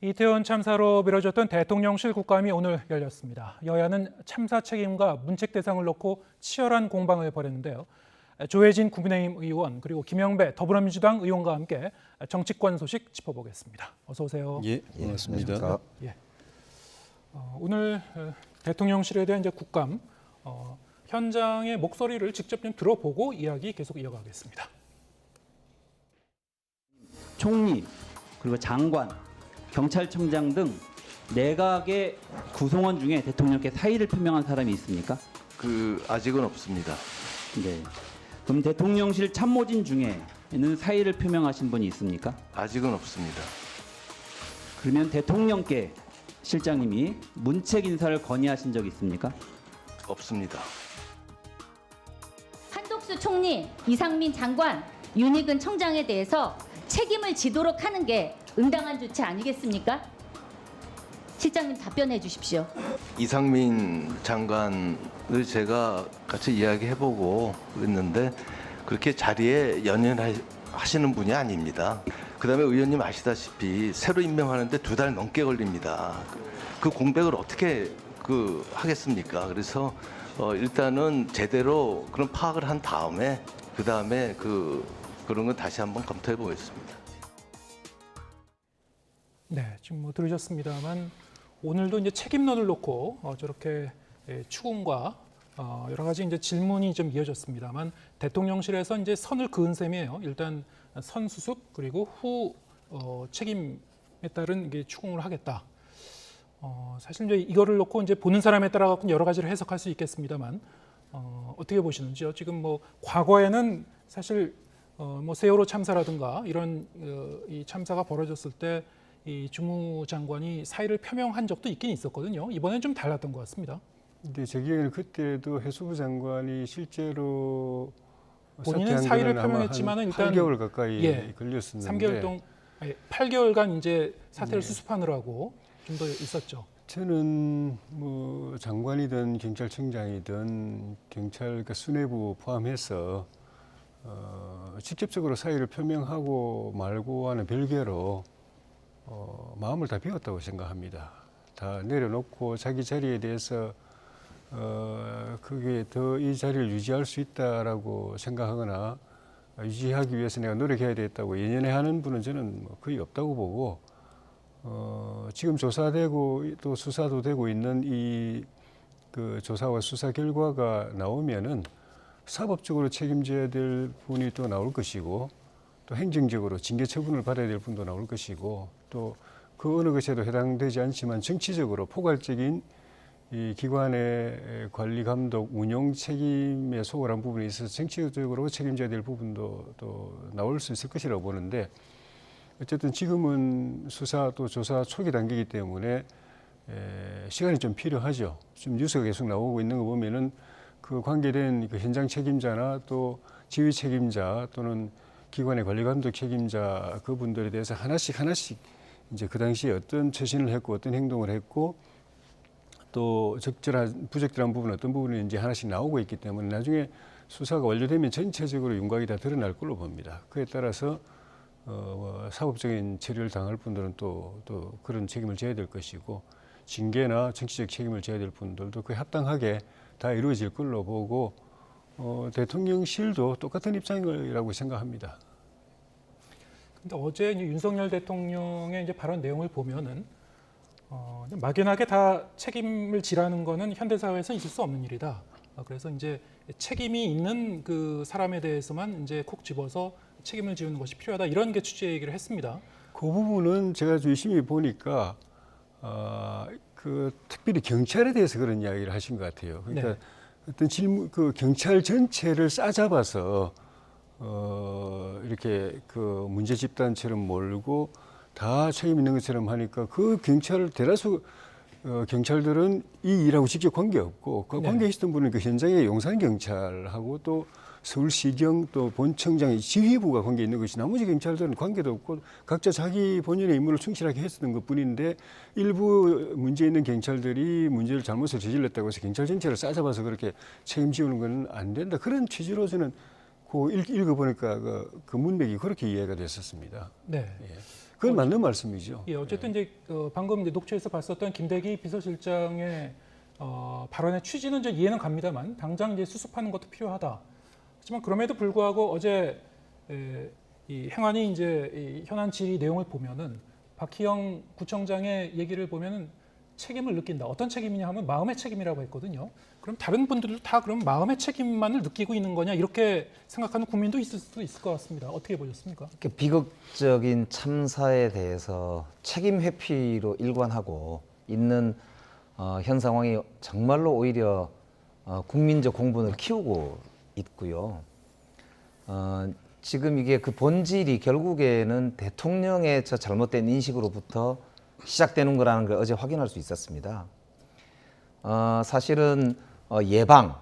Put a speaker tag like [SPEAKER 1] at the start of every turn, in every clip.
[SPEAKER 1] 이태원 참사로 미뤄졌던 대통령실 국감이 오늘 열렸습니다. 여야는 참사 책임과 문책 대상을 놓고 치열한 공방을 벌였는데요. 조혜진 국민의힘 의원 그리고 김영배 더불어민주당 의원과 함께 정치권 소식 짚어보겠습니다. 어서 오세요.
[SPEAKER 2] 예, 고맙습니다.
[SPEAKER 1] 예. 오늘 대통령실에 대한 이제 국감 현장의 목소리를 직접 좀 들어보고 이야기 계속 이어가겠습니다.
[SPEAKER 3] 총리 그리고 장관, 경찰청장 등 내각의 구성원 중에 대통령께 사의를 표명한 사람이 있습니까?
[SPEAKER 4] 아직은 없습니다.
[SPEAKER 3] 네. 그럼 대통령실 참모진 중에는 사의를 표명하신 분이 있습니까?
[SPEAKER 4] 아직은 없습니다.
[SPEAKER 3] 그러면 대통령께 실장님이 문책 인사를 건의하신 적 있습니까?
[SPEAKER 4] 없습니다.
[SPEAKER 5] 한독수 총리, 이상민 장관, 윤희근 청장에 대해서 책임을 지도록 하는 게 응당한 조치 아니겠습니까? 실장님 답변해 주십시오.
[SPEAKER 4] 이상민 장관을 제가 같이 이야기해보고 그랬는데 그렇게 자리에 연연하시는 분이 아닙니다. 그다음에 의원님 아시다시피 새로 임명하는데 2달 넘게 걸립니다. 그 공백을 어떻게 하겠습니까? 그래서 일단은 제대로 그런 파악을 한 다음에 그다음에 그런 건 다시 한번 검토해 보겠습니다.
[SPEAKER 1] 네, 지금 들으셨습니다만 오늘도 이제 책임론을 놓고 저렇게 추궁과 여러 가지 이제 질문이 좀 이어졌습니다만 대통령실에서 이제 선을 그은 셈이에요. 일단 선 수습 그리고 후 책임에 따른 이게 추궁을 하겠다. 사실 이제 이거를 놓고 이제 보는 사람에 따라 갖고 여러 가지를 해석할 수 있겠습니다만 어떻게 보시는지요? 지금 과거에는 사실 세월호 참사라든가 이런 이 참사가 벌어졌을 때 이 주무장관이 사의를 표명한 적도 있긴 있었거든요. 이번엔 좀 달랐던 것 같습니다.
[SPEAKER 2] 근데 제 기억에는 그때도 해수부 장관이 실제로
[SPEAKER 1] 본인은 사의를 표명했지만은 일단
[SPEAKER 2] 8개월 가까이 걸렸었는데
[SPEAKER 1] 3개월 동안 8개월간 이제 사태를 수습하느라고 좀 더 있었죠.
[SPEAKER 2] 저는 장관이든 경찰청장이든 경찰 수뇌부 포함해서 직접적으로 사의를 표명하고 말고와는 별개로 마음을 다 비웠다고 생각합니다. 다 내려놓고 자기 자리에 대해서 그게 더 이 자리를 유지할 수 있다라고 생각하거나 유지하기 위해서 내가 노력해야 되겠다고 예년에 하는 분은 저는 거의 없다고 보고 지금 조사되고 또 수사도 되고 있는 이 조사와 수사 결과가 나오면은 사법적으로 책임져야 될 분이 또 나올 것이고 또 행정적으로 징계 처분을 받아야 될 분도 나올 것이고 또 그 어느 것에도 해당되지 않지만 정치적으로 포괄적인 이 기관의 관리 감독 운영 책임에 소홀한 부분이 있어서 정치적으로 책임져야 될 부분도 또 나올 수 있을 것이라고 보는데 어쨌든 지금은 수사 또 조사 초기 단계이기 때문에 시간이 좀 필요하죠. 지금 뉴스가 계속 나오고 있는 거 보면은 그 관계된 현장 책임자나 또 지휘 책임자 또는 기관의 관리 감독 책임자 그분들에 대해서 하나씩 이제 그 당시에 어떤 처신을 했고 어떤 행동을 했고 또 부적절한 부분 어떤 부분인지 하나씩 나오고 있기 때문에 나중에 수사가 완료되면 전체적으로 윤곽이 다 드러날 걸로 봅니다. 그에 따라서 사법적인 처리를 당할 분들은 또 그런 책임을 져야 될 것이고 징계나 정치적 책임을 져야 될 분들도 그에 합당하게 다 이루어질 걸로 보고 대통령실도 똑같은 입장이라고 생각합니다.
[SPEAKER 1] 근데 어제 이제 윤석열 대통령의 이제 발언 내용을 보면은 막연하게 다 책임을 지라는 거는 현대 사회에서 있을 수 없는 일이다. 그래서 이제 책임이 있는 그 사람에 대해서만 이제 콕 집어서 책임을 지우는 것이 필요하다. 이런 게 취지 얘기를 했습니다.
[SPEAKER 2] 그 부분은 제가 유심히 보니까 특별히 경찰에 대해서 그런 이야기를 하신 것 같아요. 그러니까
[SPEAKER 1] 네.
[SPEAKER 2] 어떤 질문, 경찰 전체를 싸잡아서 이렇게 문제 집단처럼 몰고 다 책임 있는 것처럼 하니까 그 대다수 경찰들은 이 일하고 직접 관계없고 그 관계 있었던 분은 그 현장의 용산경찰하고 또 서울시경 또 본청장 지휘부가 관계 있는 것이 나머지 경찰들은 관계도 없고 각자 자기 본연의 임무를 충실하게 했었던 것뿐인데 일부 문제 있는 경찰들이 잘못을 저질렀다고 해서 경찰 전체를 싸잡아서 그렇게 책임지우는 건 안 된다. 그런 취지로 저는 읽어보니까 그 문맥이 그렇게 이해가 됐었습니다.
[SPEAKER 1] 네.
[SPEAKER 2] 예. 그건 맞는 말씀이죠.
[SPEAKER 1] 예, 어쨌든 이제 방금 이제 녹취에서 봤었던 김대기 비서실장의 발언의 취지는 이제 이해는 갑니다만 당장 이제 수습하는 것도 필요하다. 하지만 그럼에도 불구하고 어제 이 행안위 이제 이 현안 질의 내용을 보면은 박희영 구청장의 얘기를 보면은 책임을 느낀다. 어떤 책임이냐 하면 마음의 책임이라고 했거든요. 그럼 다른 분들도 다 그럼 마음의 책임만을 느끼고 있는 거냐 이렇게 생각하는 국민도 있을 수도 있을 것 같습니다. 어떻게 보셨습니까?
[SPEAKER 6] 이렇게 비극적인 참사에 대해서 책임 회피로 일관하고 있는 현 상황이 정말로 오히려 국민적 공분을 키우고 있고요. 지금 이게 그 본질이 결국에는 대통령의 저 잘못된 인식으로부터 시작되는 거라는 걸 어제 확인할 수 있었습니다. 사실은 예방,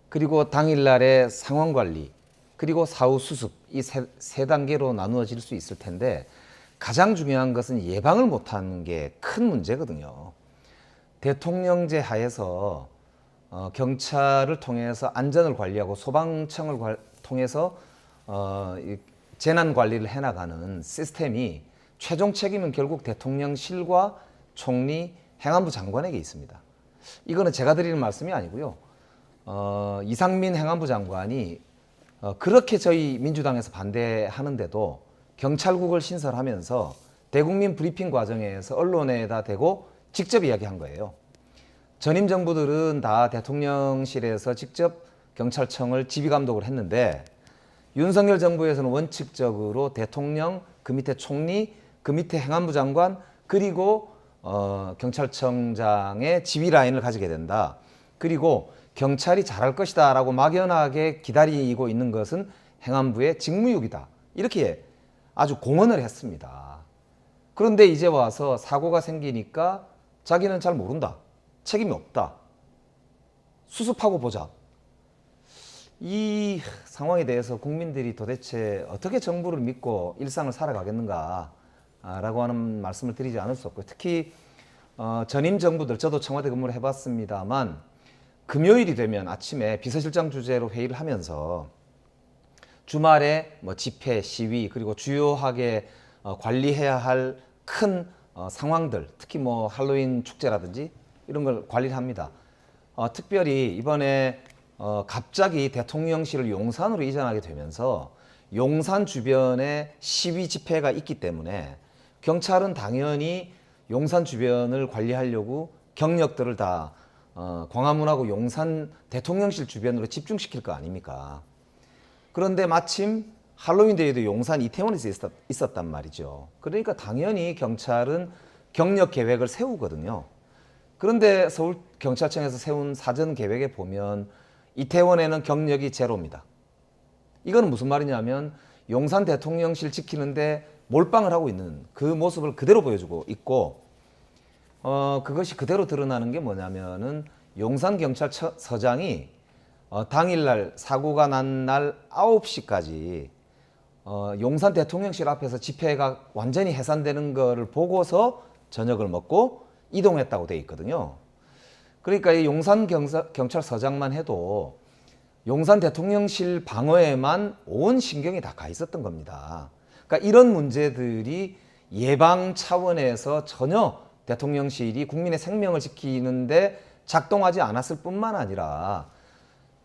[SPEAKER 6] 그리고 당일날의 상황 관리, 그리고 사후 수습 이 세 단계로 나누어질 수 있을 텐데 가장 중요한 것은 예방을 못하는 게 큰 문제거든요. 대통령제 하에서 경찰을 통해서 안전을 관리하고 소방청을 통해서 재난 관리를 해나가는 시스템이 최종 책임은 결국 대통령실과 총리, 행안부 장관에게 있습니다. 이거는 제가 드리는 말씀이 아니고요. 이상민 행안부 장관이 그렇게 저희 민주당에서 반대하는데도 경찰국을 신설하면서 대국민 브리핑 과정에서 언론에다 대고 직접 이야기한 거예요. 전임 정부들은 다 대통령실에서 직접 경찰청을 지휘감독을 했는데 윤석열 정부에서는 원칙적으로 대통령, 그 밑에 총리, 그 밑에 행안부 장관, 그리고 경찰청장의 지휘 라인을 가지게 된다. 그리고 경찰이 잘할 것이다 라고 막연하게 기다리고 있는 것은 행안부의 직무유기다. 이렇게 아주 공언을 했습니다. 그런데 이제 와서 사고가 생기니까 자기는 잘 모른다. 책임이 없다. 수습하고 보자. 이 상황에 대해서 국민들이 도대체 어떻게 정부를 믿고 일상을 살아가겠는가 라고 하는 말씀을 드리지 않을 수 없고요. 특히 전임 정부들, 저도 청와대 근무를 해봤습니다만 금요일이 되면 아침에 비서실장 주재로 회의를 하면서 주말에 뭐 집회, 시위, 그리고 주요하게 관리해야 할 큰 상황들, 특히 뭐 할로윈 축제라든지 이런 걸 관리를 합니다. 특별히 이번에 갑자기 대통령실을 용산으로 이전하게 되면서 용산 주변에 시위 집회가 있기 때문에 경찰은 당연히 용산 주변을 관리하려고 경력들을 다 광화문하고 용산 대통령실 주변으로 집중시킬 거 아닙니까? 그런데 마침 할로윈 데이도 용산 이태원에서 있었단 말이죠. 그러니까 당연히 경찰은 경력 계획을 세우거든요. 그런데 서울경찰청에서 세운 사전 계획에 보면 이태원에는 경력이 제로입니다. 이건 무슨 말이냐면 용산 대통령실 지키는데 몰빵을 하고 있는 그 모습을 그대로 보여주고 있고 그것이 그대로 드러나는 게 뭐냐면은 용산경찰서장이 당일날 사고가 난 날 9시까지 용산 대통령실 앞에서 집회가 완전히 해산되는 거를 보고서 저녁을 먹고 이동했다고 돼 있거든요. 그러니까 이 용산 경찰서장만 해도 용산 대통령실 방어에만 온 신경이 다 가 있었던 겁니다. 그러니까 이런 문제들이 예방 차원에서 전혀 대통령실이 국민의 생명을 지키는데 작동하지 않았을 뿐만 아니라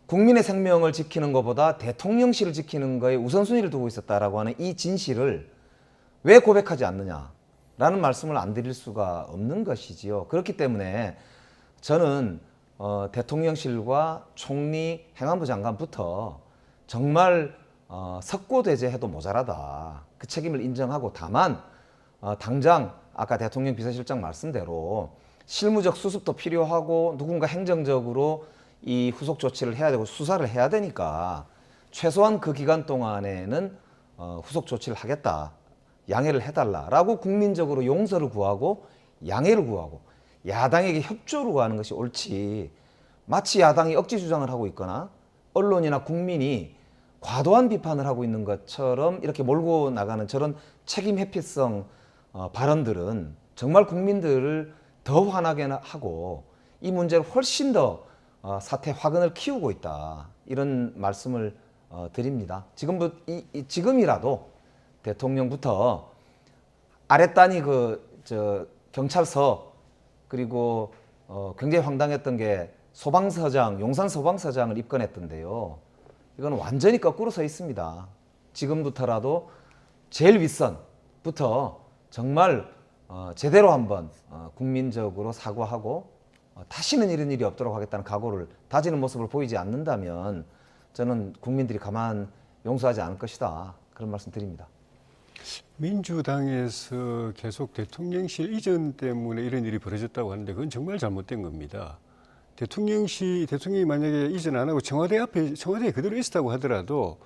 [SPEAKER 6] 국민의 생명을 지키는 것보다 대통령실을 지키는 거에 우선순위를 두고 있었다라고 하는 이 진실을 왜 고백하지 않느냐라는 말씀을 안 드릴 수가 없는 것이지요. 그렇기 때문에 저는 대통령실과 총리, 행안부 장관부터 정말 석고대죄해도 모자라다. 그 책임을 인정하고 다만 당장 아까 대통령 비서실장 말씀대로 실무적 수습도 필요하고 누군가 행정적으로 이 후속 조치를 해야 되고 수사를 해야 되니까 최소한 그 기간 동안에는 후속 조치를 하겠다. 양해를 해달라라고 국민적으로 용서를 구하고 양해를 구하고 야당에게 협조를 구하는 것이 옳지 마치 야당이 억지 주장을 하고 있거나 언론이나 국민이 과도한 비판을 하고 있는 것처럼 이렇게 몰고 나가는 저런 책임 회피성 발언들은 정말 국민들을 더 화나게 하고 이 문제를 훨씬 더 사태 화근을 키우고 있다. 이런 말씀을 드립니다. 지금이라도 대통령부터 아랫단이 경찰서 그리고 굉장히 황당했던 게 소방서장, 용산 소방서장을 입건했던데요. 이건 완전히 거꾸로 서 있습니다. 지금부터라도 제일 윗선부터 정말 제대로 한번 국민적으로 사과하고 다시는 이런 일이 없도록 하겠다는 각오를 다지는 모습을 보이지 않는다면 저는 국민들이 가만 용서하지 않을 것이다. 그런 말씀 드립니다.
[SPEAKER 2] 민주당에서 계속 대통령실 이전 때문에 이런 일이 벌어졌다고 하는데 그건 정말 잘못된 겁니다. 대통령이 만약에 이전 안 하고 청와대에 그대로 있었다고 하더라도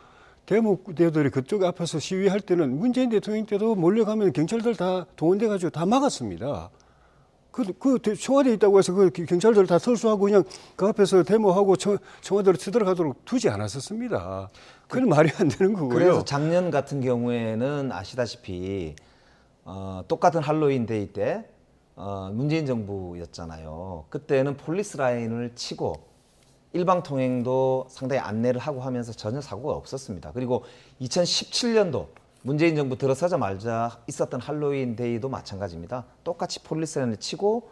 [SPEAKER 2] 대목대들이 그쪽 앞에서 시위할 때는 문재인 대통령 때도 몰려가면 경찰들 다 동원돼 가지고 다 막았습니다. 청와대에 있다고 해서 그 경찰들 다 철수하고 그냥 그 앞에서 데모하고 청와대로 쳐들어가도록 두지 않았었습니다. 그건 말이 안 되는 거고요.
[SPEAKER 6] 그래서 작년 같은 경우에는 아시다시피 똑같은 할로윈 데이 때 문재인 정부였잖아요. 그때는 폴리스 라인을 치고 일방 통행도 상당히 안내를 하고 하면서 전혀 사고가 없었습니다. 그리고 2017년도 문재인 정부 들어서자마자 있었던 할로윈 데이도 마찬가지입니다. 똑같이 폴리스 라인을 치고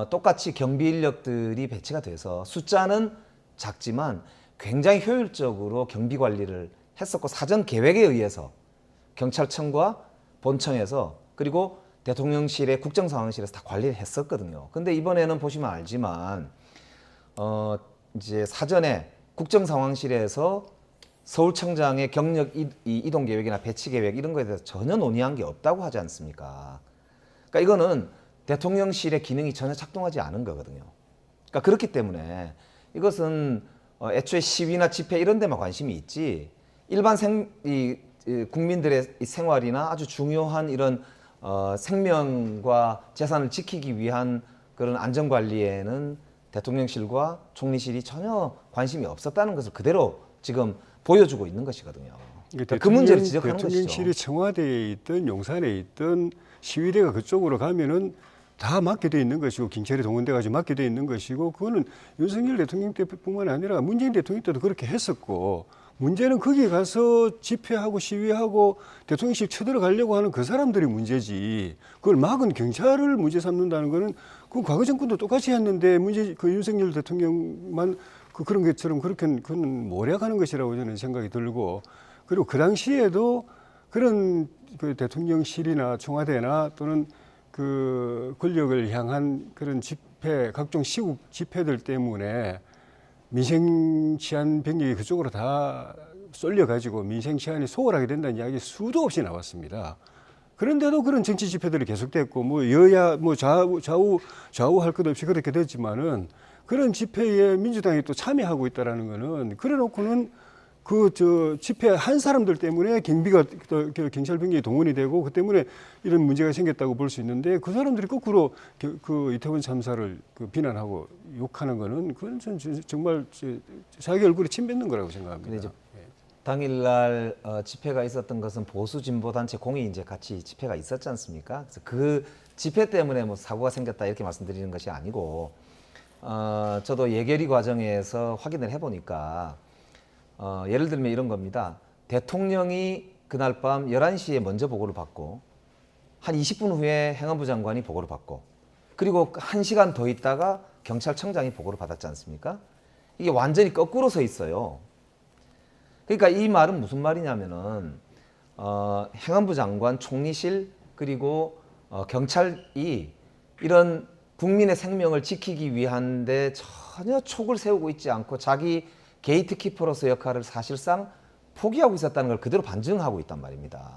[SPEAKER 6] 똑같이 경비 인력들이 배치가 돼서 숫자는 작지만 굉장히 효율적으로 경비 관리를 했었고 사전 계획에 의해서 경찰청과 본청에서 그리고 대통령실의 국정상황실에서 다 관리를 했었거든요. 근데 이번에는 보시면 알지만 이제 사전에 국정상황실에서 서울청장의 경력 이동 계획이나 배치 계획 이런 거에 대해서 전혀 논의한 게 없다고 하지 않습니까? 그러니까 이거는 대통령실의 기능이 전혀 작동하지 않은 거거든요. 그러니까 그렇기 때문에 이것은 애초에 시위나 집회 이런 데만 관심이 있지 일반 국민들의 생활이나 아주 중요한 이런 생명과 재산을 지키기 위한 그런 안전관리에는 대통령실과 총리실이 전혀 관심이 없었다는 것을 그대로 지금 보여주고 있는 것이거든요. 그러니까 그 문제를 지적하는 것이죠.
[SPEAKER 2] 대통령실이 청와대에 있든 용산에 있든 시위대가 그쪽으로 가면은 다 맡게 돼 있는 것이고 경찰이 동원돼 가지고 맡게 돼 있는 것이고 그거는 윤석열 대통령 때뿐만 아니라 문재인 대통령 때도 그렇게 했었고 문제는 거기 가서 집회하고 시위하고 대통령실 쳐들어가려고 하는 그 사람들이 문제지 그걸 막은 경찰을 문제 삼는다는 거는 그 과거 정권도 똑같이 했는데 그 윤석열 대통령만 그런 것처럼 그건 모략하는 것이라고 저는 생각이 들고 그리고 그 당시에도 그런 그 대통령실이나 청와대나 또는 그 권력을 향한 그런 집회, 각종 시국 집회들 때문에 민생 치안 병력이 그쪽으로 다 쏠려가지고 민생 치안이 소홀하게 된다는 이야기 수도 없이 나왔습니다. 그런데도 그런 정치 집회들이 계속됐고 뭐 여야 뭐 좌우할 것 없이 그렇게 됐지만은 그런 집회에 민주당이 또 참여하고 있다라는 거는 그래놓고는 집회 한 사람들 때문에 경비가 경찰 병력이 동원이 되고 그 때문에 이런 문제가 생겼다고 볼 수 있는데 그 사람들이 거꾸로 그 이태원 참사를 비난하고 욕하는 거는 그건 정말 자기 얼굴에 침 뱉는 거라고 생각합니다.
[SPEAKER 6] 당일날 집회가 있었던 것은 보수 진보 단체 공이 이제 같이 집회가 있었지 않습니까? 그래서 그 집회 때문에 뭐 사고가 생겼다 이렇게 말씀드리는 것이 아니고 저도 예결위 과정에서 확인을 해보니까 예를 들면 이런 겁니다. 대통령이 그날 밤 11시에 먼저 보고를 받고 한 20분 후에 행안부 장관이 보고를 받고 그리고 1시간 더 있다가 경찰청장이 보고를 받았지 않습니까? 이게 완전히 거꾸로 서 있어요. 그러니까 이 말은 무슨 말이냐면은 행안부 장관, 총리실 그리고 경찰이 이런 국민의 생명을 지키기 위한데 전혀 촉을 세우고 있지 않고 자기 게이트키퍼로서 역할을 사실상 포기하고 있었다는 걸 그대로 반증하고 있단 말입니다.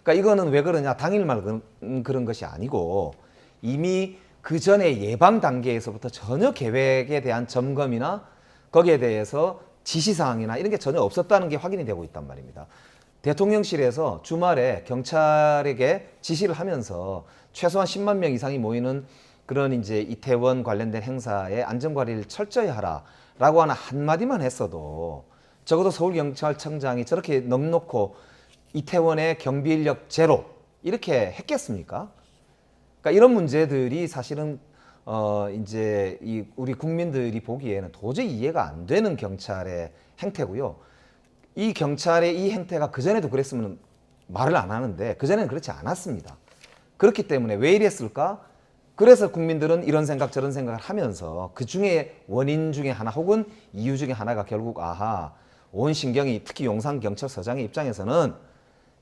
[SPEAKER 6] 그러니까 이거는 왜 그러냐 당일만 그런 것이 아니고 이미 그 전에 예방 단계에서부터 전혀 계획에 대한 점검이나 거기에 대해서 지시사항이나 이런 게 전혀 없었다는 게 확인이 되고 있단 말입니다. 대통령실에서 주말에 경찰에게 지시를 하면서 최소한 10만 명 이상이 모이는 그런 이제 이태원 관련된 행사의 안전관리를 철저히 하라라고 하는 한마디만 했어도 적어도 서울경찰청장이 저렇게 넉놓고 이태원의 경비 인력 제로 이렇게 했겠습니까? 그러니까 이런 문제들이 사실은 이제 우리 국민들이 보기에는 도저히 이해가 안 되는 경찰의 행태고요. 이 경찰의 이 행태가 그전에도 그랬으면 말을 안 하는데 그전에는 그렇지 않았습니다. 그렇기 때문에 왜 이랬을까? 그래서 국민들은 이런 생각 저런 생각을 하면서 그 중에 원인 중에 하나 혹은 이유 중에 하나가 결국 아하 온 신경이 특히 용산경찰서장의 입장에서는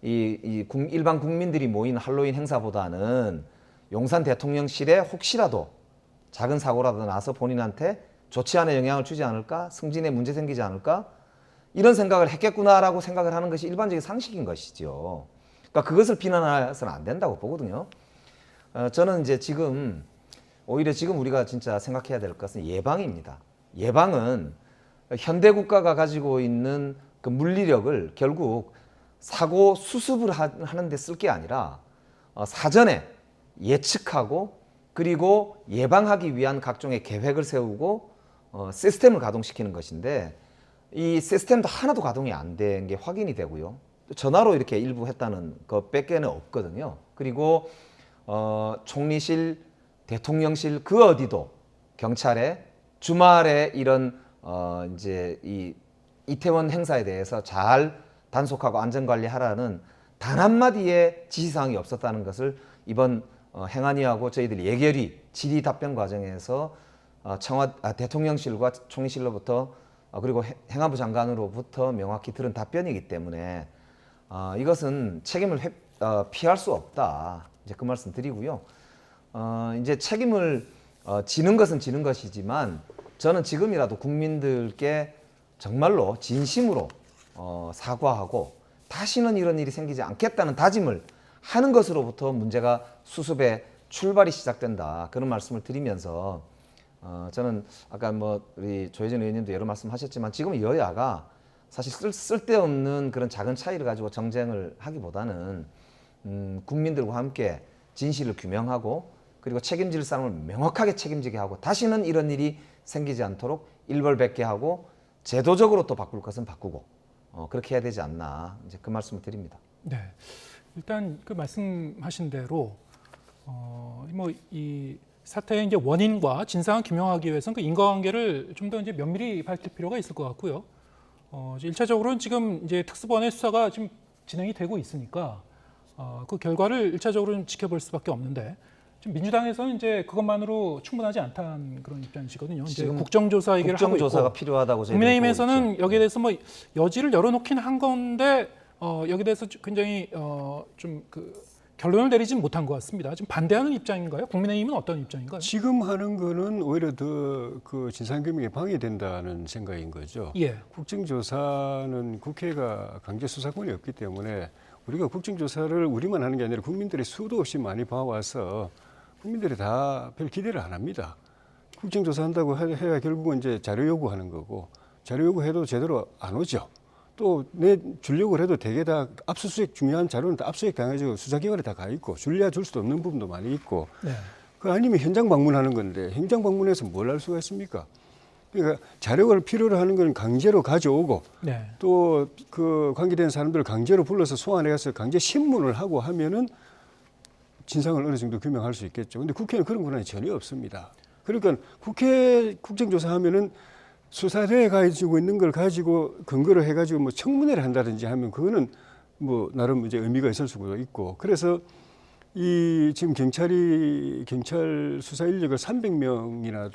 [SPEAKER 6] 일반 국민들이 모인 할로윈 행사보다는 용산 대통령실에 혹시라도 작은 사고라도 나서 본인한테 좋지 않은 영향을 주지 않을까? 승진에 문제 생기지 않을까? 이런 생각을 했겠구나라고 생각을 하는 것이 일반적인 상식인 것이죠. 그러니까 그것을 비난해서는 안 된다고 보거든요. 저는 이제 오히려 지금 우리가 진짜 생각해야 될 것은 예방입니다. 예방은 현대 국가가 가지고 있는 그 물리력을 결국 사고 수습을 하는 데 쓸 게 아니라 사전에 예측하고 그리고 예방하기 위한 각종의 계획을 세우고 시스템을 가동시키는 것인데 이 시스템도 하나도 가동이 안 된 게 확인이 되고요. 전화로 이렇게 일부 했다는 것밖에는 없거든요. 그리고 총리실, 대통령실 그 어디도 경찰에 주말에 이런 이제 이 이태원 행사에 대해서 잘 단속하고 안전관리하라는 단 한마디의 지시사항이 없었다는 것을 이번 행안위하고 저희들 예결위 질의 답변 과정에서 대통령실과 총리실로부터 그리고 행안부 장관으로부터 명확히 들은 답변이기 때문에 이것은 책임을 피할 수 없다. 이제 그 말씀 드리고요. 이제 책임을 지는 것은 지는 것이지만 저는 지금이라도 국민들께 정말로 진심으로 사과하고 다시는 이런 일이 생기지 않겠다는 다짐을 하는 것으로부터 문제가 수습의 출발이 시작된다. 그런 말씀을 드리면서 저는 아까 우리 조혜진 의원님도 여러 말씀하셨지만 지금 여야가 사실 쓸데없는 그런 작은 차이를 가지고 정쟁을 하기보다는 국민들과 함께 진실을 규명하고 그리고 책임질 사람을 명확하게 책임지게 하고 다시는 이런 일이 생기지 않도록 일벌백계 하고 제도적으로 또 바꿀 것은 바꾸고 그렇게 해야 되지 않나 이제 그 말씀을 드립니다.
[SPEAKER 1] 네, 일단 그 말씀하신 대로 이 사태의 이제 원인과 진상을 규명하기 위해서는 그 인과관계를 좀 더 이제 면밀히 밝힐 필요가 있을 것 같고요. 일차적으로는 지금 이제 특수본의 수사가 지금 진행이 되고 있으니까 그 결과를 일차적으로는 지켜볼 수밖에 없는데 지금 민주당에서는 이제 그것만으로 충분하지 않다는 그런 입장이시거든요. 이제 국정조사 얘기를 하고 있고
[SPEAKER 6] 국정조사가 필요하다고
[SPEAKER 1] 국민의힘에서는 여기에 대해서 여지를 열어놓긴 한 건데 여기에 대해서 굉장히 좀 결론을 내리진 못한 것 같습니다. 지금 반대하는 입장인가요? 국민의힘은 어떤 입장인가요?
[SPEAKER 2] 지금 하는 거는 오히려 더 그 진상규명에 방해된다는 생각인 거죠.
[SPEAKER 1] 예.
[SPEAKER 2] 국정조사는 국회가 강제 수사권이 없기 때문에 우리가 국정조사를 우리만 하는 게 아니라 국민들이 수도 없이 많이 봐와서 국민들이 다 별 기대를 안 합니다. 국정조사 한다고 해야 결국은 이제 자료 요구하는 거고 자료 요구해도 제대로 안 오죠. 또 주려고 해도 대개 다 압수수색 중요한 자료는 다 압수수색 당해지고 수사기관에 다 가 있고 줄려야 줄 수도 없는 부분도 많이 있고
[SPEAKER 1] 네.
[SPEAKER 2] 그 아니면 현장 방문하는 건데 현장 방문해서 뭘 할 수가 있습니까? 그러니까 자료를 필요로 하는 건 강제로 가져오고
[SPEAKER 1] 네.
[SPEAKER 2] 또 그 관계된 사람들을 강제로 불러서 소환해서 강제 신문을 하고 하면은 진상을 어느 정도 규명할 수 있겠죠. 근데 국회는 그런 권한이 전혀 없습니다. 그러니까 국회 국정조사하면은 수사대에 가지고 있는 걸 가지고 근거로 해가지고 청문회를 한다든지 하면 그거는 나름 이제 의미가 있을 수도 있고 그래서 지금 경찰 수사 인력을 300명이나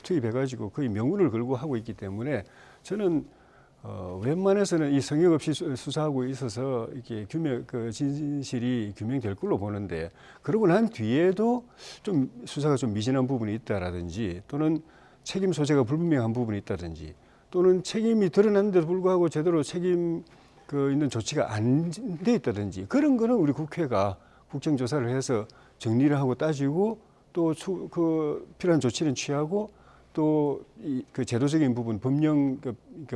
[SPEAKER 2] 투입해가지고 거의 명운을 걸고 하고 있기 때문에 저는 웬만해서는 이 성역 없이 수사하고 있어서 이렇게 진실이 규명될 걸로 보는데 그러고 난 뒤에도 좀 수사가 좀 미진한 부분이 있다라든지 또는 책임 소재가 불분명한 부분이 있다든지 또는 책임이 드러났는데도 불구하고 제대로 책임 있는 조치가 안 돼 있다든지 그런 거는 우리 국회가 국정조사를 해서 정리를 하고 따지고 또 필요한 조치는 취하고 또 그 제도적인 부분, 법령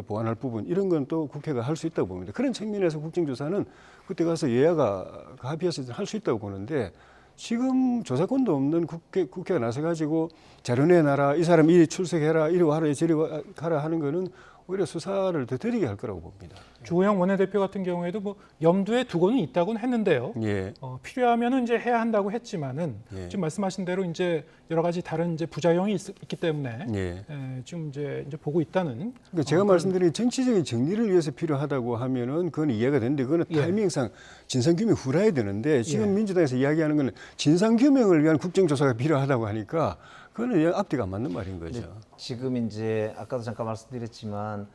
[SPEAKER 2] 보완할 부분 이런 건 또 국회가 할 수 있다고 봅니다. 그런 측면에서 국정조사는 그때 가서 여야가 합의해서 할 수 있다고 보는데 지금 조사권도 없는 국회가 나서가지고 자료 내놔라, 이 사람 이리 출석해라, 이리 와라, 저리 가라 하는 거는 오히려 수사를 더 느리게 할 거라고 봅니다.
[SPEAKER 1] 주호영 원내대표 같은 경우에도 뭐 염두에 두고는 있다고는 했는데요.
[SPEAKER 2] 예.
[SPEAKER 1] 필요하면은 이제 해야 한다고 했지만은
[SPEAKER 2] 예.
[SPEAKER 1] 지금 말씀하신 대로 이제 여러 가지 다른 이제 부작용이 있기 때문에
[SPEAKER 2] 예.
[SPEAKER 1] 지금 이제 보고 있다는.
[SPEAKER 2] 그러니까 제가 말씀드린 정치적인 정리를 위해서 필요하다고 하면은 그건 이해가 되는데 그거는
[SPEAKER 1] 예.
[SPEAKER 2] 타이밍상 진상규명 후라야 되는데 지금
[SPEAKER 1] 예.
[SPEAKER 2] 민주당에서 이야기하는 거는 진상규명을 위한 국정조사가 필요하다고 하니까 그거는 앞뒤가 안 맞는 말인 거죠.
[SPEAKER 6] 지금 이제 아까도 잠깐 말씀드렸지만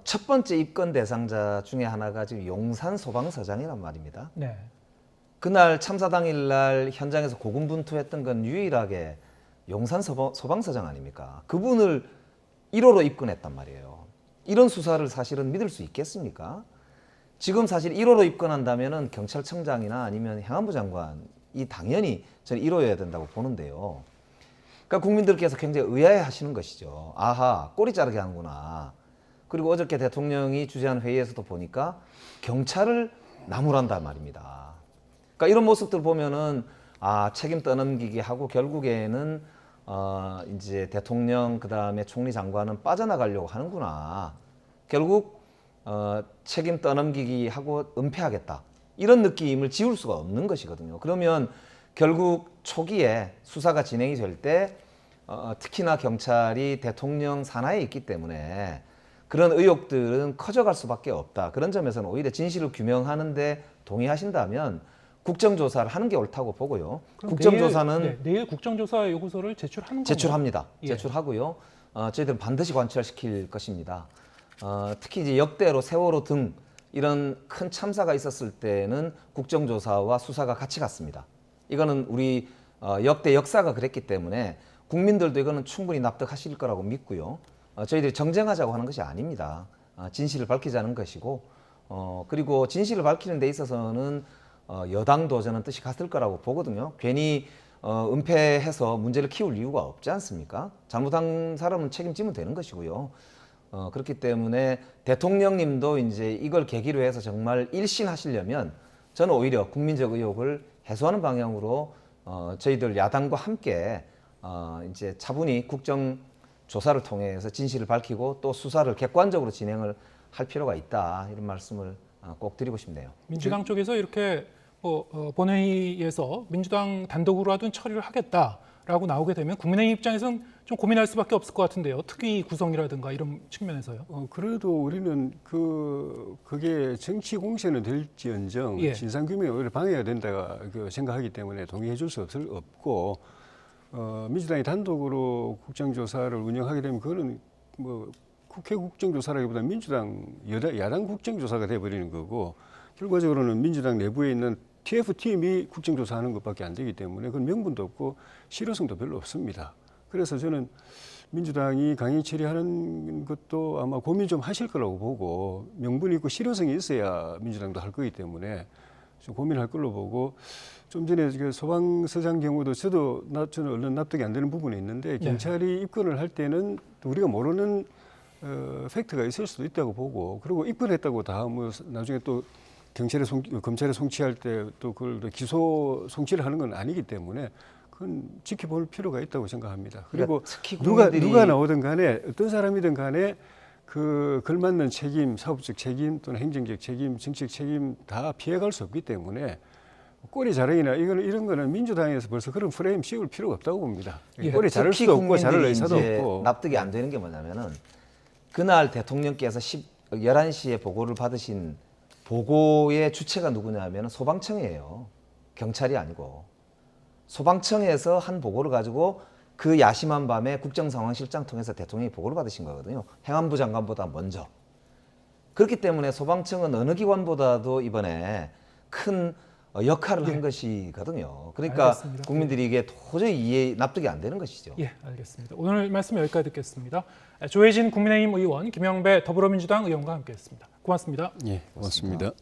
[SPEAKER 6] 첫 번째 입건 대상자 중에 하나가 지금 용산 소방서장이란 말입니다.
[SPEAKER 1] 네.
[SPEAKER 6] 그날 참사 당일날 현장에서 고군분투했던 건 유일하게 용산 소방서장 아닙니까? 그분을 1호로 입건했단 말이에요. 이런 수사를 사실은 믿을 수 있겠습니까? 지금 사실 1호로 입건한다면은 경찰청장이나 아니면 행안부 장관이 당연히 저는 1호여야 된다고 보는데요. 그러니까 국민들께서 굉장히 의아해하시는 것이죠. 아하, 꼬리 자르게 하는구나. 그리고 어저께 대통령이 주재한 회의에서도 보니까 경찰을 나무란단 말입니다. 그러니까 이런 모습들 보면은 책임 떠넘기기 하고 결국에는 이제 대통령 그다음에 총리 장관은 빠져나가려고 하는구나. 결국 책임 떠넘기기 하고 은폐하겠다. 이런 느낌을 지울 수가 없는 것이거든요. 그러면 결국 초기에 수사가 진행이 될 때 특히나 경찰이 대통령 산하에 있기 때문에 그런 의혹들은 커져갈 수밖에 없다. 그런 점에서는 오히려 진실을 규명하는 데 동의하신다면 국정조사를 하는 게 옳다고 보고요. 국정조사는
[SPEAKER 1] 내일 국정조사 요구서를 제출하는 건가요?
[SPEAKER 6] 제출합니다.
[SPEAKER 1] 예.
[SPEAKER 6] 제출하고요. 저희들은 반드시 관철시킬 것입니다. 특히 이제 역대로 세월호 등 이런 큰 참사가 있었을 때는 국정조사와 수사가 같이 갔습니다. 이거는 우리 역대 역사가 그랬기 때문에 국민들도 이거는 충분히 납득하실 거라고 믿고요. 저희들이 정쟁하자고 하는 것이 아닙니다. 진실을 밝히자는 것이고 그리고 진실을 밝히는 데 있어서는 여당도 저는 뜻이 같을 거라고 보거든요. 괜히 은폐해서 문제를 키울 이유가 없지 않습니까? 잘못한 사람은 책임지면 되는 것이고요. 그렇기 때문에 대통령님도 이제 이걸 계기로 해서 정말 일신하시려면 저는 오히려 국민적 의혹을 해소하는 방향으로 저희들 야당과 함께 이제 차분히 국정조사를 통해서 진실을 밝히고 또 수사를 객관적으로 진행을 할 필요가 있다 이런 말씀을 꼭 드리고 싶네요.
[SPEAKER 1] 민주당 쪽에서 이렇게 본회의에서 민주당 단독으로라도 처리를 하겠다라고 나오게 되면 국민의힘 입장에서는 좀 고민할 수밖에 없을 것 같은데요. 특위 구성이라든가 이런 측면에서요.
[SPEAKER 2] 그래도 우리는 그게 정치 공세는 될지언정
[SPEAKER 1] 예.
[SPEAKER 2] 진상규명에 오히려 방해가 된다 생각하기 때문에 동의해 줄 수 없고 민주당이 단독으로 국정조사를 운영하게 되면 그거는 뭐 국회 국정조사라기보다 민주당 야당 국정조사가 돼버리는 거고 결과적으로는 민주당 내부에 있는 TF팀이 국정조사하는 것밖에 안 되기 때문에 그건 명분도 없고 실효성도 별로 없습니다. 그래서 저는 민주당이 강행 처리하는 것도 아마 고민 좀 하실 거라고 보고 명분이 있고 실효성이 있어야 민주당도 할 거기 때문에 좀 고민할 걸로 보고 좀 전에 소방서장 경우도 저는 얼른 납득이 안 되는 부분이 있는데 경찰이 입건을 할 때는 우리가 모르는 팩트가 있을 수도 있다고 보고 그리고 입건했다고 다 뭐 나중에 또 검찰에 송치할 때 또 그걸 기소 송치를 하는 건 아니기 때문에 그건 지켜볼 필요가 있다고 생각합니다. 그리고
[SPEAKER 6] 그러니까
[SPEAKER 2] 누가 나오든 간에 어떤 사람이든 간에 그 걸맞는 책임, 사업적 책임 또는 행정적 책임, 정치적 책임 다 피해갈 수 없기 때문에 꼬리 자르기나 이런 거는 민주당에서 벌써 그런 프레임 씌울 필요가 없다고 봅니다.
[SPEAKER 6] 예.
[SPEAKER 2] 꼬리 자를 수도 없고 자를 의사도
[SPEAKER 6] 이제
[SPEAKER 2] 없고.
[SPEAKER 6] 납득이 안 되는 게 뭐냐면은 그날 대통령께서 11시에 보고를 받으신 보고의 주체가 누구냐면 소방청이에요. 경찰이 아니고. 소방청에서 한 보고를 가지고 그 야심한 밤에 국정상황실장 통해서 대통령이 보고를 받으신 거거든요. 행안부 장관보다 먼저. 그렇기 때문에 소방청은 어느 기관보다도 이번에 큰 역할을 한 것이거든요. 그러니까
[SPEAKER 1] 알겠습니다.
[SPEAKER 6] 국민들이 이게 도저히 납득이 안 되는 것이죠.
[SPEAKER 1] 예, 알겠습니다. 오늘 말씀 여기까지 듣겠습니다. 조혜진 국민의힘 의원, 김영배 더불어민주당 의원과 함께했습니다. 고맙습니다.
[SPEAKER 2] 예, 고맙습니다.